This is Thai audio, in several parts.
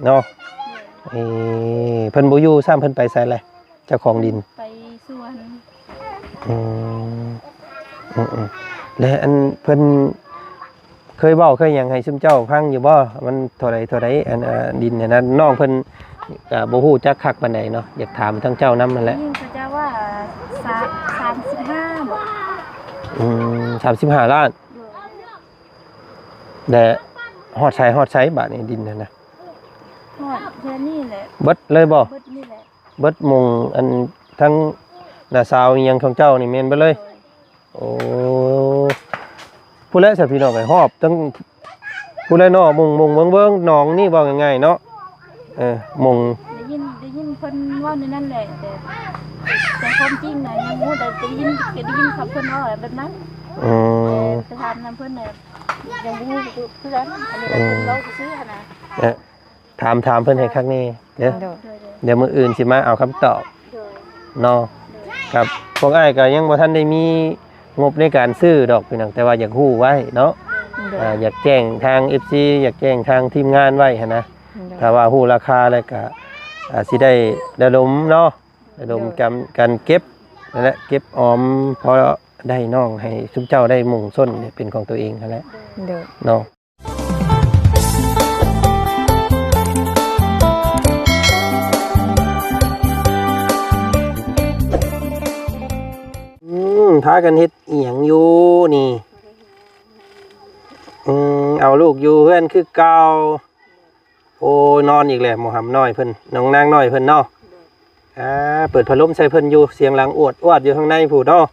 เนาะเพิ่นบ่อยู่ซ้ำเพิ่นไปไสแหละเจ้าของดินไปสวนอืมและอันเพิ่นเคยเว้าเคยหยังให้ซุมเจ้าฟังอยู่บ่มันเท่าใดอันดินเนี่ยนะน้องเพิ่นบ่ฮู้จักคักปานใดเนาะอยากถามทั้งเจ้านำนั่นแหละยิ่งเขาจะว่า35บ่35ล้านแต่ฮอดใช้บาทนี่ดินนั่นนะฮอดเท่านี้แหละเบิดเลยบ่เบิดนี่แหละเบิดมงอันทั้งน้าสาวอีหยังของเจ้านี่แม่นเบิดเลยโอ้ผู้แลสิพี่น้องไอ้ฮอบทั้งผู้แลเนาะมงเบิ่งหนองนี่ว่าง่ายๆเนาะมงได้ยินเพิ่นเว้าในนั้นแหละแต่ความจริงน่ะยังบ่ได้ยินครับเพิ่นเว้าแบบนั้นจะถามนำเพิ่นน่ะยังบ่รู้คือกันอันนี้เพิ่นเว้าซื่อๆหั่นน่ะถามเพิ่นให้คักนี่เดี๋ยวมื้ออื่นสิมาเอาคำตอบเนาะครับพวกอ้ายก็ยังบ่ทันได้มีงบในการซื้อดอกพี่น้องแต่ว่าอยากฮู้ไว้เนาะอยากแจ้งทาง FC อยากแจ้งทางทีมงานไว้หั่นนะถ้าว่าฮู้ราคาแล้วก็สิได้ระดมเนาะระดมกันเก็บนั่นแหละเก็บออมพอได้น้องให้ซุมเจ้าได้มุ่งส้นเป็นของตัวเองนั่นแหละเนาะพากันเฮ็ดอีหยังอยู่นี่เอาลูกอยู่เพื่อนคือเก่าโอ้นอนอีกแล้วหมอหำน้อยเพิ่นน้องนางน้อยเพิ่นเนาะเปิดพัดลมใส่เพิ่นอยู่เสียงหลังอวดอยู่ข้างในผู้เนาะ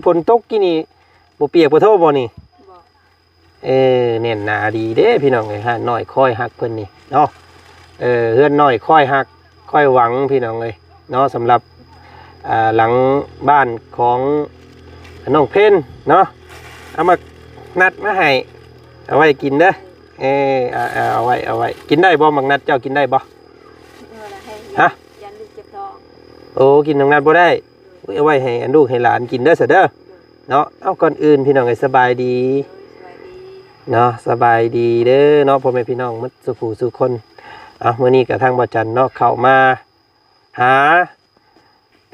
ฝนตกกี่นี่บ่เปียกบ่โทษบ่นี่เน่นหนาดีเด้พี่น้องเอ้ยฮะน้อยค่อยฮักเพิ่นนี่เนาะเฮือนน้อยค่อยฮักค่อยหวังพี่น้องเอ้ยเนาะสำหรับหลังบ้านของน้องเพ็ญเนาะเอามานัดมาให้เอาไว้กินเด้อเอาไว้กินได้บ่มักนัดเจ้ากินได้บ่ฮะยันลูกเจ็บท้องโอ้กินน้องนัดบ่ได้เอาไว้ให้ลูกให้หลานกินเด้อเสเด้อเนาะเอาก่อนอื่นพี่น้องให้สบายดีเนาะสบายดีเด้อเนาะพ่อแม่พี่น้องมัดสุขสุขคนมื้อนี้กับทางบ่จันเนาะเข้ามาหา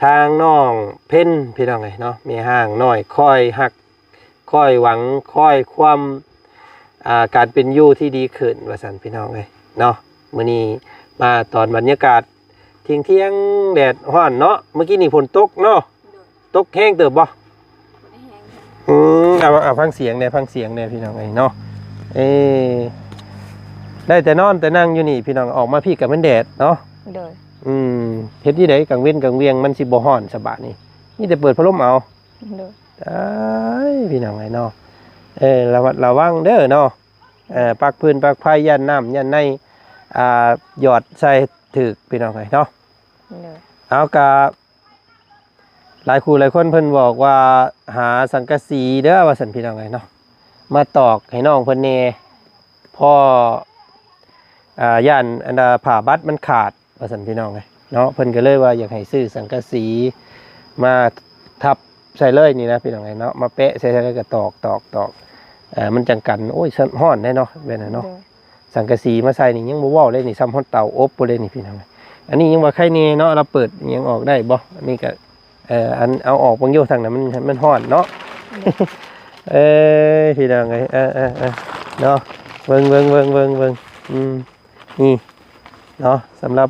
ทางน้องเพ็ญพี่น้องเนาะมีห้างน้อยค่อยหักค่อยหวังค่อยความการเป็นอยู่ที่ดีขึ้นว่าซั่นพี่น้องเนาะมื้อนี้มาตอนบรรยากาศเที่ยงแดดร้อนเนาะเมื่อกี้นี่ฝนตกเนาะตกแห้งเติบบ่เอาฟังเสียงเนี่ยพี่น้องเนาะได้แต่นอนแต่นั่งอยู่นี่พี่น้องออกมาพี่กับมันแดดเนาะเฮ็ดที่ไหนกลางเว้นกลางเวียงมันสิบ่ฮ้อนสบายนี่แต่เปิดพัดลมเอาพี่น้องเนาะระวังเด้อเนาะปักพื้นปักไฟยันน้ำยันในหยอดใส่ถึกพี่น้องเนาะเอากะหลายคนเพิ่นบอกว่าหาสังกะสีเด้อว่าซั่นพี่น้องเนาะมาตอกให้น้องเพิ่นแน่พ่ย่านอันผ่าบัดมันขาดว่าซั่นพี่น้องเนาะเพิ่นก็เลยว่าอยากให้ซื้อสังกะสีมาทับใส่เลยนี่นะพี่น้องเนาะมาเปะใส่แล้วก็ตอกมันจังกันโอ้ยฮ้อนได้เนาะแบบนั้นเนาะสังกะสีมาใส่นี่ยังบ่ว้าวเลยนี่ซ้ำฮอดเตาอบบ่เลยนี่พี่น้องอันนี้ยังว่าใครนี่เนาะเราเปิดยังออกได้บ่อันนี้ก็อันเอาออกบางโยทางนั้นมันฮ้อนเนาะพี่น้องเนาะเบิ่งนี่เนาะสำหรับ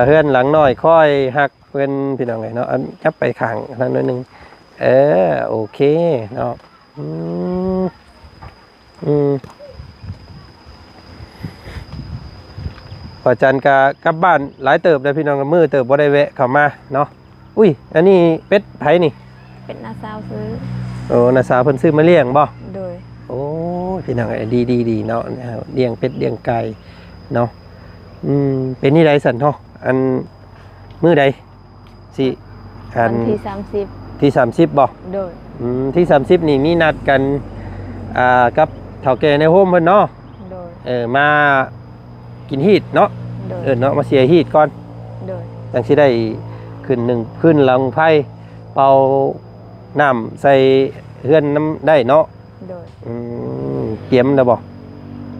เฮือนหลังน้อยค่อยหักเพิ่นพี่น้องเนาะอันจับไปข้างนั่นนิดนึงโอเคเนาะพอจันกลับบ้านหลายเติบเลยพี่น้องมือเติบบ่ได้แวะเข้ามาเนาะอุ้ยอันนี้เป็ดไผนี่เป็ดนาซาวซื้อโอ้นาซาวเพิ่นซื้อมาเลี้ยงบ่โดยโอ้พี่น้องดีเนาะเลี้ยงเป็ดเลี้ยงไก่เนาะเป็นนี่ไรสันเนาะอันมื้อใดสิอันที่30บ่โดยที่30นี่มีนัดกันกับเฒ่าแก่ในโฮมเพิ่นเนาะโดยมากินฮีทเนาะเนาะมาเสียฮีทก่อนโดยจังสิได้ขึ้นหลังไฟเป่าน้ำใส่เฮือนน้ำได้เนาะโดยเตรียมแล้วบ่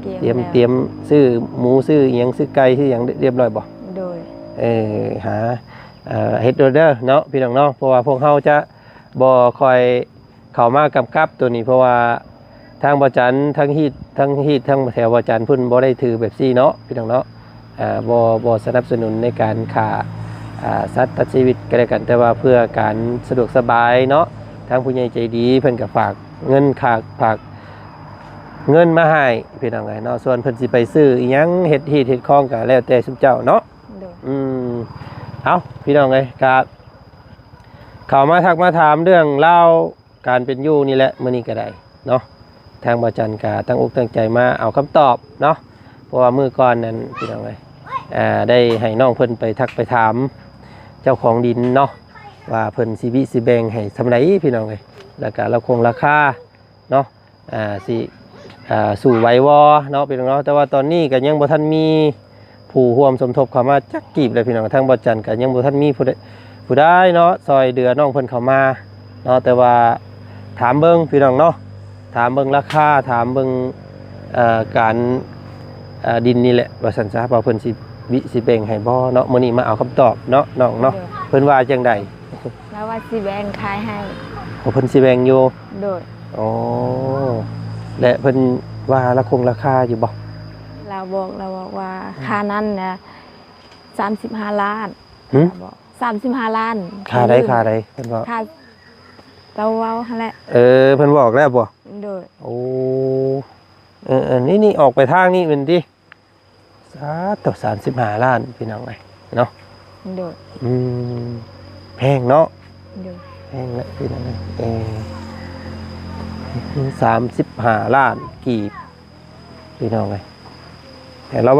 เตรียมซื้อหมูซื้ออิหยังซื้อไก่ซื้อหยังเรียบร้อยบ่ โดย หาเฮ็ดเด้อเนาะพี่น้องเนาะเพราะว่าพวกเฮาจะบ่คอยเข้ามากำกับตัวนี้เพราะว่าทางบ่จันทั้งฮีดทั้งแถวบ่จันเพิ่นบ่ได้ถือแบบซี่เนาะพี่น้องเนาะบ่สนับสนุนในการฆ่าสัตว์ตัดชีวิตก็ได้กันแต่ว่าเพื่อการสะดวกสบายเนาะทางผู้ใหญ่ใจดีเพิ่นก็ฝากเงินฝากเงินมาให้พี่น้องเนาะส่วนเพิ่นสิไปซื้ออีหยังเฮ็ดคองก็แล้วแต่ซุมเจ้าเนาะ โดย เอาพี่น้องเลยครับเขามาทักมาถามเรื่องเล่าการเป็นอยู่นี่แหละมื้อนี้ก็ได้เนาะทางบ่จันก็ตั้งอกตั้งใจมาเอาคำตอบเนาะเพราะว่ามื้อก่อนนั้นพี่น้องเลยได้ให้น้องเพิ่นไปทักไปถามเจ้าของดินเนาะว่าเพิ่นสิแบ่งให้สำไรพี่น้องเลยแล้วก็ราคาเนาะสิสู่ไหววอเนาะพี่น้องเนาะแต่ว่าตอนนี้ก็ยังบ่ทันมีผู้ร่วมสมทบเข้ามาจักกีบเลยพี่น้องทางบ่จันก็ยังบ่ทันมีผู้ได้เนาะซอยเดือน้องเพิ่นเข้ามาเนาะแต่ว่าถามเบิ่งพี่น้องเนาะถามเบิ่งราคาถามเบิ่งการดินนี่แหละว่าซั่นซะว่าเพิ่นสิแบ่งให้บ่เนาะมื้อนี้มาเอาคำตอบเนาะน้องเนาะเพิ่นว่าจังได๋ แล้วว่าสิแบ่งขายให้ เพิ่นสิแบ่งอยู่ โดย อ๋อและเพิ่นว่าราคาอยู่บ่ เราบอกว่าค่านั้นนะ35 ล้าน หึ เราบอก35 ล้าน ค่าใดเพิ่นว่า ค่าเราเว้าหั่นแหละ เพิ่นบอกแล้วบ่ โดย โอ้นี่ออกไปทางนี้เป็นดิสาธุ35 ล้านพี่น้องไงเนาะ โดย แพงเนาะ โดย แพงนะพี่น้อง35 ล้านกีบพี่น้องไงแต่เรา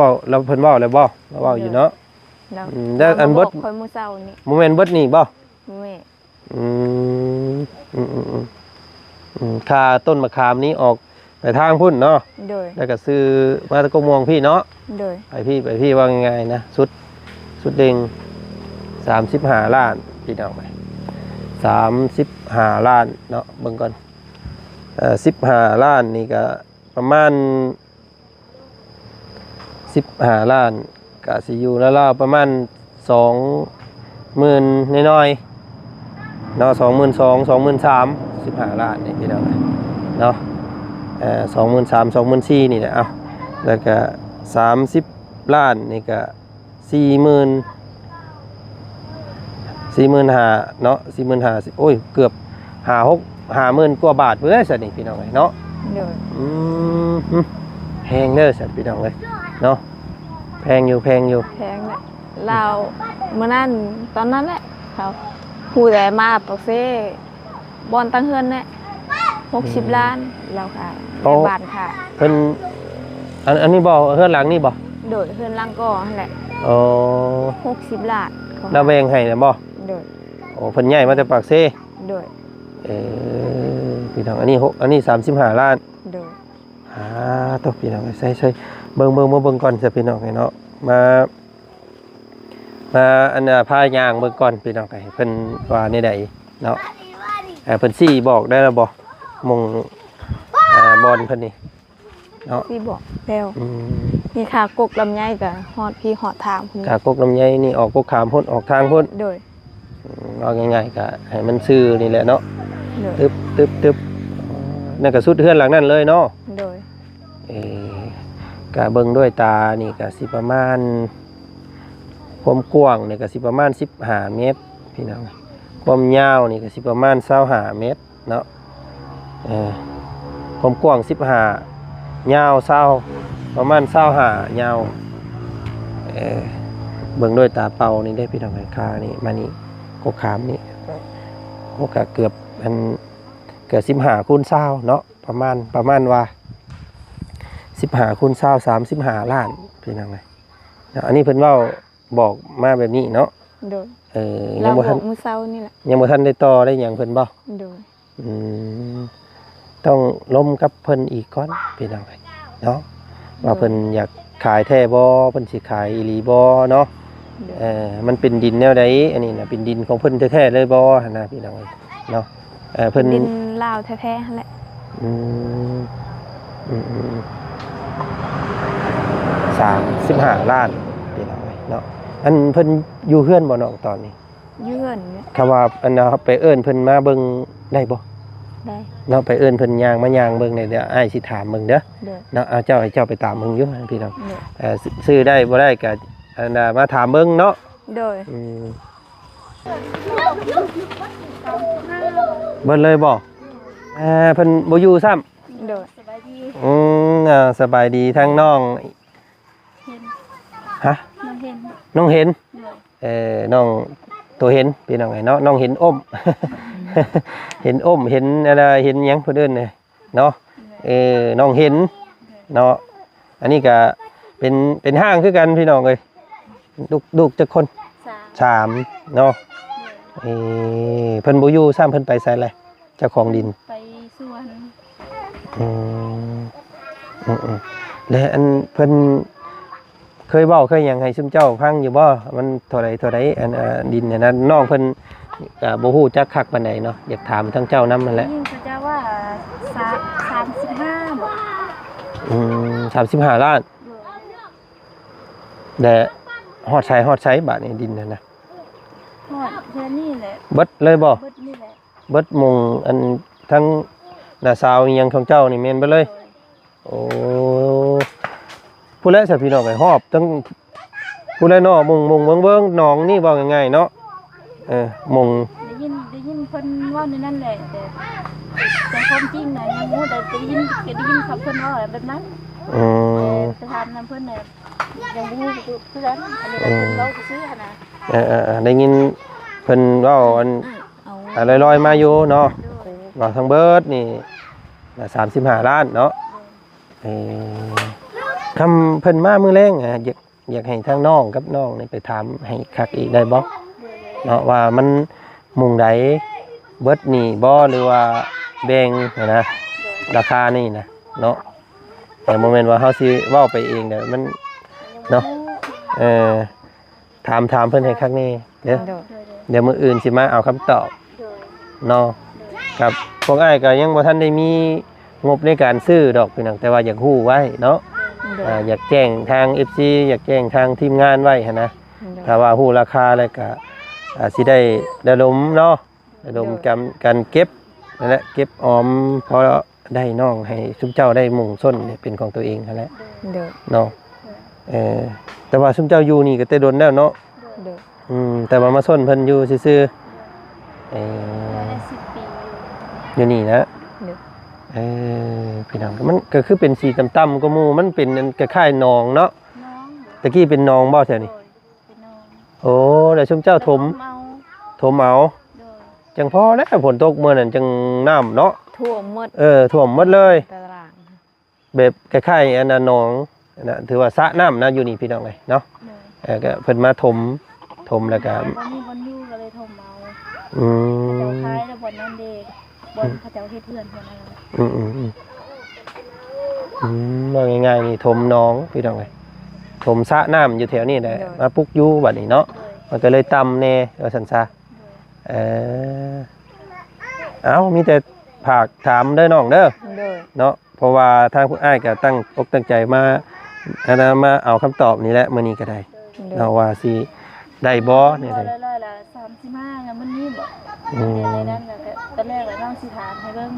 เพิ่นเว้าแล้วบ่เราเว้าอยู่เนาะ แล้ว แล้วอันเบิด คอยมื้อเช้านี่ โมเมนต์เบิดนี่บ่ แม่ ค่าต้นมะขามนี้ออกไปทางพุ่นเนาะ โดย แล้วก็ซื้อมาตะกม่วงพี่เนาะ โดย ไปพี่ว่าไงนะสุดเด้ง35 ล้านพี่น้องไป35 ล้านเนาะเบิ่งก่อน15 ล้านนี่ก็ประมาณ15 ล้านก็สิอยู่แล้วประมาณ20,000น้อยๆเนาะ22,000 23,000 15 ล้านนี่พี่น้องเนาะ23,000 24,000นี่แหละเอาแล้วก็30 ล้านนี่ก็45,000เนาะ45,000โอ้ยเกือบ50,000 กว่าบาทเด้อซั่นนี่พี่น้องเนาะ โดย แพงเด้อซั่นพี่น้องเอ้ยเนาะแพงอยู่ แพงแหละเราเมื่อนั้นตอนนั้นแหละเขาผู้ใดมาปักเซ่บอนตั้งเฮือนเนี่ย60 ล้านเราค่ะในบ้านค่ะ เพิ่นอันนี้บ่เฮือนหลังนี่บ่ โดยเฮือนลังก่อนั่นแหละ อ๋อ 60 ล้านเขา แล้วแบ่งให้แล้วบ่ โดย โอ้เพิ่นใหญ่มาแต่ปากเซ โดย พี่น้องอันนี้35 ล้าน โดย ตกพี่น้องใส่เบิ่งก่อนซะพี่น้องเนาะมาอันพายางเบิ่งก่อนพี่น้องเพิ่นว่าในใดเนาะเพิ่นซี่บอกได้แล้วบ่มงบอลเพิ่นนี่เนาะ พี่บอกแล้วนี่ค่ะกกลำไยกับฮอดพี่ฮอดทางพุ่น กากกลำไยนี่ออกกกขามพ่นออกทางพ่น โดย เอาง่ายๆก็ให้มันซื่อนี่แหละเนาะ โดย ตึบนั่นก็สุดเฮือนหลังนั่นเลยเนาะ โดย กะเบิ่งด้วยตานี่ก็สิประมาณความกว้างนี่ก็สิประมาณ15 เมตรพี่น้องความยาวนี่ก็สิประมาณ25 เมตรเนาะความกว้าง15ยาว20ประมาณ25ยาวเบิ่งด้วยตาเปล่านี่ได้พี่น้องคานี่มานี่กกขามนี่โอกาสเกือบมันเกือบ15 คูณ 20เนาะประมาณว่า15 คูณ 20 35 ล้านพี่น้องอันนี้เพิ่นเว้าบอกมาแบบนี้เนาะ โดย ยั เรา ง บ บ่ อ ทัน กมื้อเช้านี่แหละ ยังบ่ทันได้ต่อได้หยังเพิ่นบ่ โดย ต้องล้มกับเพิ่นอีกก่อนพี่น้องเนาะว่าเพิ่นอยากขายแท้บ่เพิ่นสิขายอีหลีบ่เนาะมันเป็นดินแนวใดอันนี้น่ะเป็นดินของเพิ่นแท้ๆเลยบ่หั่นน่ะพี่น้องเนาะเพิ่น ดินลาวแท้ๆนั่นแหละ อืม 35ล้านพี่น้องเนาะอันเพิ่นอยู่เฮือนบ่น้องตอนนี้ ยืนเนี่ย คำว่าอันนะครับไปเอิ้นเพิ่นมาเบิ่งได้บ่ ได้ เนาะไปเอิ้นเพิ่นย่างมาย่างเบิ่งเนี่ยเดี๋ยวอ้ายสิถามเบิ่งเด้อ เด้อ เนาะเอาเจ้าให้เจ้าไปตามเบิ่งอยู่พี่น้อง เด้อ ซื้อได้บ่ได้ก็อันน่ะมาถามเบิ่งเนาะ เด้อ เบิ่นเลยบ่เพิ่นบ่อยู่ซ้ำ เด้อสบายดี สบายดีทั้งน้อง เห็น ฮะ น้องเห็น น้องเห็น เด้อ น้องตัวเห็นพี่น้องไงเนาะน้องเห็นอ้ม เห็นอ้มเห็นอะไรเห็นหยังเพิ่นเอิ้นเนี่ยเนาะน้องเห็นเนาะอันนี้ก็เป็นห้างคือกันพี่น้องเอ้ยลูกจักคน สาม 3เนาะเพิ่นบ่อยู่ซ้ำเพิ่นไปไสแหละเจ้าของดิน ไปสวน อืมและอันเพิ่นเคยเว้าเคยหยังให้ซุมเจ้าฟังอยู่บ่มันเท่าใดอันดินเนี่ยนะน้องเพิ่นก็บ่ฮู้จักคักปานใดเนาะอยากถามทั้งเจ้านำนั่นแหละ ยิ่งเขาจะว่า35บ่ 35ล้านและฮอดใช้บาทนี่ดินนั่นนะ ฮอดแค่นี้แหละ เบิดเลยบ่ เบิดนี่แหละ เบิดหมงอันทั้งหน้าสาวอิหยังของเจ้านี่แม่นเบิดเลยโอ้ผู้แลสิพี่น้องไอ้ฮอบทั้งผู้แลเนาะมงเบิ่งหนองนี่ว่าง่ายๆเนาะมง ได้ยินเพิ่นเว่าในนั่นแหละแต่ความจริงน่ะยังบ่ได้ยินคำเพิ่นเว่าแบบนั้น ไปทำน้ำเพื่อนเนี่ยยังไม่รู้เพื่อนอันนี้เราเพิ่นเราซื้อนะ ได้ยินเพิ่นเว้าอัน เอา ลอยๆมาอยู่เนาะว่าทั้งเบิดนี่35ล้านเนาะคำเพิ่นมามื้อแรงอยากให้ทางน้องกับน้องนี่ไปถามให้คักอีกได้บ่เนาะว่ามันมุงใดเบิดนี่บ่หรือว่าแบ่งนะราคานี่นะเนาะแต่โมเมนต์ว่าเฮาสิเว้าไปเองเด้อมันเนาะถามเพิ่นให้คักนี่เด้อเดี๋ยวมื้ออื่นสิมาเอาคำตอบเนาะครับพวกอ้ายก็ยังบ่ทันได้มีงบในการซื้อดอกพี่น้องแต่ว่าอยากฮู้ไว้เนาะอยากแจ้งทาง FC อยากแจ้งทางทีมงานไว้หั่นนะถ้าว่าฮู้ราคาแล้วก็สิได้ระดมเนาะระดมการเก็บนั่นแหละเก็บออมพอได้น้องให้ซุมเจ้าได้มุ่งส้นเป็นของตัวเองนั่นแหละเนาะแต่ว่าซุมเจ้าอยู่นี่ก็แต่โดนแล้วเนาะแต่ว่ามาส้นเพิ่นอยู่ซื่อๆได้10 ปีอยู่นี่นะพี่น้องมันก็คือเป็นสีต่ำๆก็หมู่มันเป็นคล้ายๆหนองเนาะตะกี้เป็นหนองบ่แถวนี้โอ้แล้วซุมเจ้าถมเอาจังพอแล้วฝนตกเมื่อนั้นจังน้ำเนาะท่วมหมดท่วมหมดเลยตารางแบบคล้ายๆอันนั้นหนองนะถือว่าสระน้ำนะอยู่นี่พี่น้องเลยเนาะก็เพิ่นมาถมแล้วก็บ่มีบ่อยู่ก็เลยถมเอาเจ้าคายแล้วบ่นั่นเด้บ่เขาเจ้าเฮ็ดเพื่อนเพิ่นว่าง่ายๆนี่ถมหนองพี่น้องเลยถมสระน้ำอยู่แถวนี้แหละมาปลุกอยู่บัดนี้เนาะมันก็เลยต่ำแน่ว่าซั่นซะมีแต่ผากถามเด้อน้องเด้อเนาะเพราะว่าทางผู้อ้ายก็ตั้งอกตั้งใจมามาเอาคำตอบนี้แหละมื้อนี้ก็ได้เนาะว่าสิได้บ่เนี่ยได้ละ35งั้นมันมีบ่ในนั้นก็ตอนแรกน้องสิถามให้เบิ่ง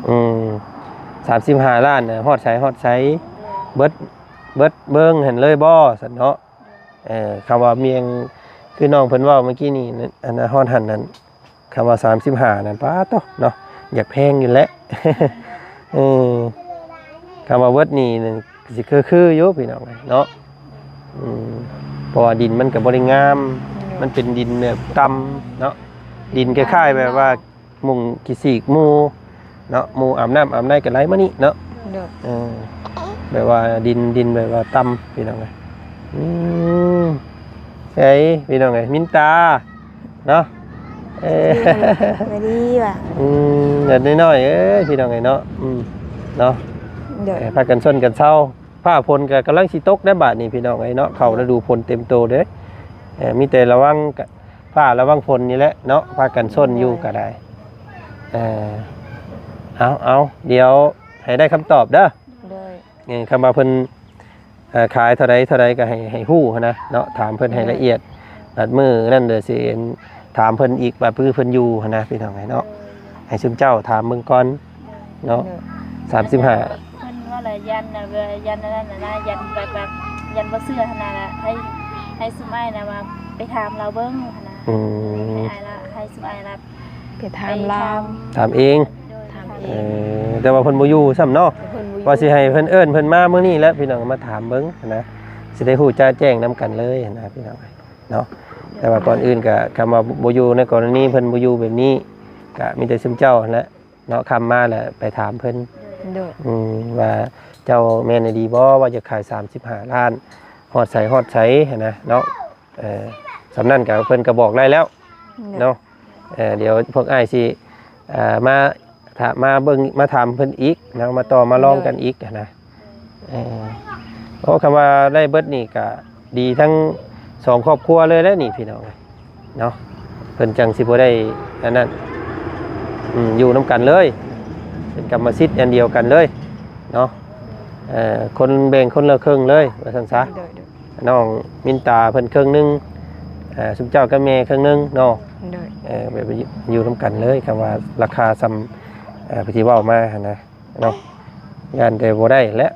35ล้านน่ะฮอดใช้เบิดเบิ่งเห็นเลยบ่ซั่นเนาะคำว่าเมียงคือน้องเพิ่นเว้าเมื่อกี้นี่อันฮอดหันนั้นคำว่า35นั่นป้าโตเนาะอยากแพงอยู่แล้วคำว่าเบิดนี่สิคืออยู่พี่น้องเนาะเพราะว่าดินมันก็บ่ได้งามมันเป็นดินแบบต่ำเนาะดินคล้ายๆแบบว่ามุงกี่สีกหมู่เนาะหมู่อาบน้ำอาบในก็ไหลมานี่เนาะแบบว่าดินแบบว่าต่ำพี่น้องไอ้พี่น้องมินตาเนาะไปดีว่ะเดี๋ยวน้อยพี่น้องเนาะเนาะพากันส้นกันเศร้าผ้าพลก็กำลังสิตกได้บาดนี่พี่น้องเนาะเข้าฤดูฝนเต็มโตเด้มีแต่ระวังผ้าระวังฝนนี่แหละเนาะพากันส้นอยู่ก็ได้เอาเดี๋ยวให้ได้คำตอบเด้อคำว่าเพิ่น ขายเท่าใดก็ให้ฮู้นะเนาะถามเพิ่นให้ละเอียดบัดมื้อนั่นเด้อสิถามเพิ่นอีกว่าเพิ่นอยู่นะพี่น้องเนาะให้ซุมเจ้าถามเบิ่งก่อนเนาะ35 เพิ่นว่าอะไรยันนะยันนั่นน่ะนะยันแบบยันบ่เชื่อขนาดน่ะให้ซุมอ้ายนะมาไปถามเราเบิ่งนะ ให้อ้ายละให้ซุมอ้ายละ ไปถามเรา ถามเอง ถามเอง แต่ว่าเพิ่นบ่อยู่ซ้ำเนาะ เพิ่นบ่อยู่ ว่าสิให้เพิ่นเอิ้นเพิ่นมามื้อนี้แล้วพี่น้องมาถามเบิ่งนะสิได้ฮู้จ้าแจ้งนํกันเลยนะพี่น้องเนาะแต่ว่าก่อนอื่นก็คำว่าบ่อยู่ในกรณีเพิ่นบ่อยู่แบบนี้ก็มีแต่ซุมเจ้าแหละเนาะคำมาแล้วไปถามเพิ่น โดย ว่าเจ้าแม่นดีบ่ว่าจะขาย35ล้านฮอดใช้นะเนาะสำนั้นก็เพิ่นก็บอกได้แล้วเนาะเดี๋ยวพวกอ้ายสิมาเบิ่งมาถามเพิ่นอีกนะมาต่อมาลองกันอีกนะเพราะคำว่าได้เบิดนี่ก็ดีทั้ง2ครอบครัวเลยแล้วนี่พี่น้องเนาะเพิ่นจังสิบ่ได้อันนั้นอยู่นํกันเลยเป็นกรรมสิทธิ์อันเดียวกันเลยเนาะคนแบ่งคนละครึ่งเลยว่าซั่นซะ โดย น้องมินตาเพิ่นครึ่งนึงสุมเจ้ากับแม่ครึ่งนึงเนาะ โดย แบบอยู่นํกันเลยคำว่าราคาซ้ำที่เว้ามาหั่นนะเนาะย่านแต่บ่ได้และ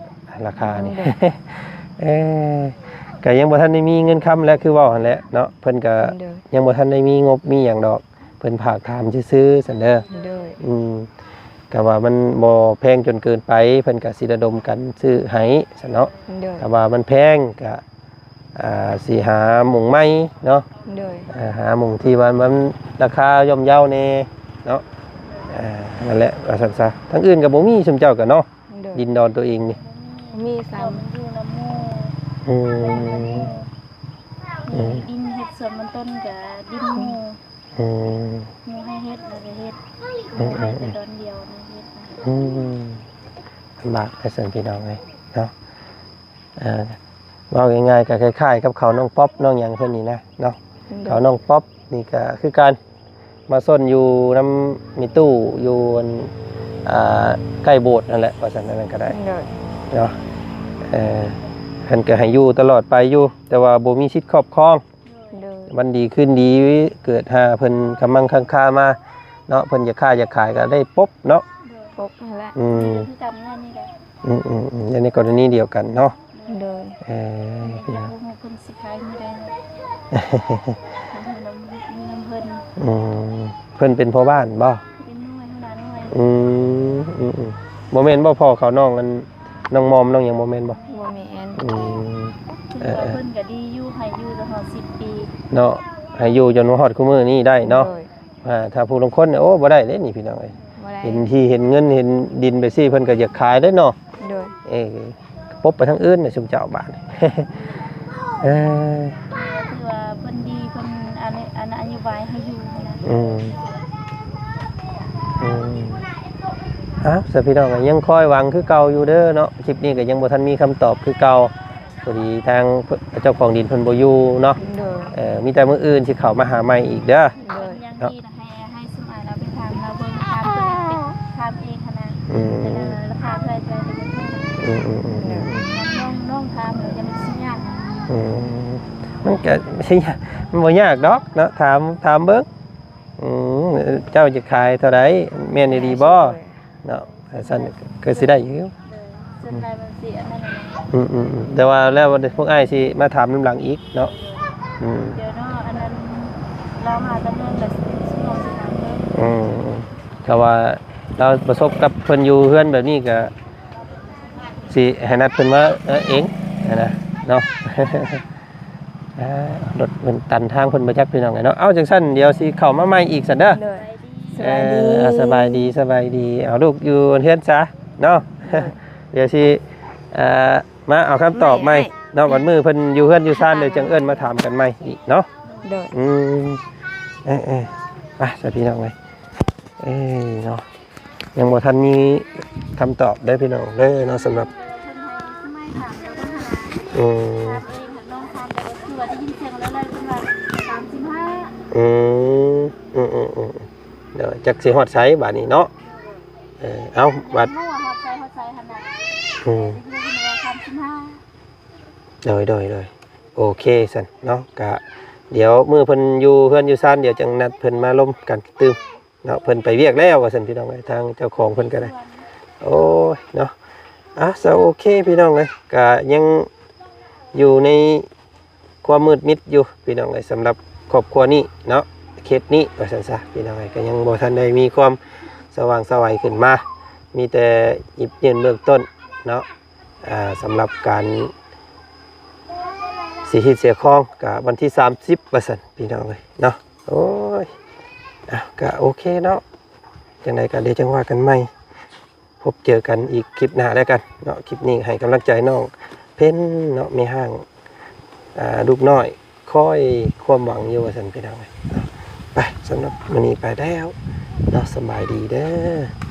ราคานี่ ก็ยังบ่ทันได้มีเงินค้ำแล้วคือเว้าหั่นแหละเนาะเพิ่นก็ โดย ยังบ่ทันได้มีงบมีหยังดอกเพิ่นฝากถามซื่อๆซั่นเด้อ โดย ก็ว่ามันบ่แพงจนเกินไปเพิ่นก็สิระดมกันซื้อให้ซั่นเนาะ โดย ก็ว่ามันแพงก็สิหาหม่องใหม่เนาะ โดย หาหม่องที่ว่ามันราคาย่อมเยาแน่เนาะนั่นแหละว่าซั่นซะทั้งอื่นก็บ่มีซุมเจ้าก็เนาะ โดย ดินดอนตัวเองนี่ มี เราอยู่น้ำมู อืม ดินเฮ็ดสวนมันต้นกับดินหมู อืม หมูให้เฮ็ดแล้วก็เฮ็ดแต่ดอนเดียวนะเฮ็ด ลำบากให้เสริมพี่น้องเลยเนาะว่าง่ายๆก็คล้ายๆกับเขาน้องป๊อปน้องหยังเพิ่นนี่นะเนาะเขาน้องป๊อปนี่ก็คือการมาซ่อนอยู่น้ำมีตู้อยู่ใกล้โบสถ์นั่นแหละว่าซั่นนั่นก็ได้ โดย เนาะเพิ่นก็ให้อยู่ตลอดไปอยู่แต่ว่าบ่มีสิทธิ์ครอบครอง โดย มันดีขึ้นดีเกิดหาเพิ่นกำลังค้างคามาเนาะเพิ่นจะค้าจะขายก็ได้ปุ๊บเนาะ ปกนั่นแหละ คือจำง่ายนี่แหละ อย่างในกรณีเดียวกันเนาะ โดย อยากรู้เพิ่นสิขายไม่ได้เนาะมีน้ำเพิ่น เพิ่นเป็นพ่อบ้านบ่ เป็นน้อยเท่านั้นน้อย บ่แม่นบ่พ่อเขาน้องกันน้องมอมน้องหยังบ่แม่นบ่ บ่แม่น คือว่าเพิ่นก็ดีอยู่ให้อยู่ตลอด10 ปี เนาะให้อยู่จนฮอดคุมื้อนี้ได้เนาะ โดย ถ้าผู้ลางคนเนี่ยโอ้บ่ได้เด้นี่พี่น้องเอ้ย บ่ได้ เห็นที่เห็นเงินเห็นดินไปซี่เพิ่นก็อยากขายได้เนาะ โดย ปบไปทางอื่นน่ะชุมเจ้าบ้าน คือว่าเพิ่นดีเพิ่นอันนโยบายให้อยู่นะ สพี่น้องก็ยังคอยหวังคือเก่าอยู่เด้อเนาะคลิปนี้ก็ยังบ่ทันมีคำตอบคือเก่าพอดีทางเจ้าของดินเพิ่นบ่อยู่เนาะ โดย มีแต่มื้ออื่นสิเข้ามาหาใหม่อีกเด้อ โดย อย่างที่ให้สมัยเราไปทำเราเบิ่งทำเพิ่นทำเองขนาดราคาเท่าไหร่เท่าไหร่น้องทำจะมันสิยาก มันก็ไม่ใช่มันบ่ยากดอกเนาะถามเบิ่งเจ้าจะขายเท่าใดแม่นดีบ่เนาะซั่นก็สิได้อยู่ ส่วนใดมันสิอันนั้นน่ะ แต่ว่าแล้วพวกอ้ายสิมาถามน้ำหลังอีกเนาะ เดี๋ยวเนาะอันนั้นเรามาดำเนินแบบสิน้องสิถามเพิ่น ก็ว่าเราประสบกับเพิ่นอยู่เฮือนแบบนี้ก็สิให้นัดเพิ่นมาเองนะเนาะ รถมันตันทางเพิ่นบ่จักพี่น้องไงเนาะเอาจังซั่นเดี๋ยวสิเข้ามาใหม่อีกซั่นเด้อ โดย สบายดีเอาลูกอยู่เฮือนซะเนาะ เดี๋ยวสิมาเอาคำตอบใหม่เนาะวันมื้อเพิ่นอยู่เฮือนอยู่ซ่านเดี๋ยวจังเอิ้นมาถามกันใหม่อีกเนาะ โดย ไปสวัสดีน้องเลยเนาะยังบ่ทันมีคำตอบได้พี่น้องเลยเนาะสำหรับ ไม่ถามเราต้องหา อืม ถามเองน้องทำแต่ก็คือว่าได้ยินเสียงแล้วเลยเป็นว่า35 เดี๋ยวจักสิฮอดไสบาดนี้เนาะเอาบัด เมื่อวานฮอดใจขนาดได้ยินว่า35 โดยโอเคสันเนาะกะเดี๋ยวมือเพิ่นอยู่เพื่อนอยู่ซ่านเดี๋ยวจังนัดเพิ่นมาล้มกันตื่มเนาะเพิ่นไปเวียกแล้วว่าสันพี่น้องเอ้ยทางเจ้าของเพิ่นก็ได้โอ้ยเนาะโอเคพี่น้องเอ้ยกะยังอยู่ในความมืดมิดอยู่พี่น้องเอ้ยสำหรับครอบครัวนี้เนาะเคสนี้ว่าซั่นซะพี่น้องเอ้ยก็ยังบ่ทันได้มีความสว่างไสวขึ้นมามีแต่หยิบยืนเบื้องต้นเนาะสำหรับการสีหิตเสียคองกับวันที่30ว่าซั่นพี่น้องเอ้ยเนาะโอ้ยก็โอเคเนาะจังไดก็เดี๋ยวจังว่ากันใหม่พบเจอกันอีกคลิปหน้าแล้วกันเนาะคลิปนี้ให้กำลังใจน้องเพิ่นเนาะมีห้างลูกน้อยคอยความหวังอยู่ว่าซั่นพี่น้องเอ้ยไปสำหรับมื้อนี้ไปแล้วเนาะสบายดีเด้อ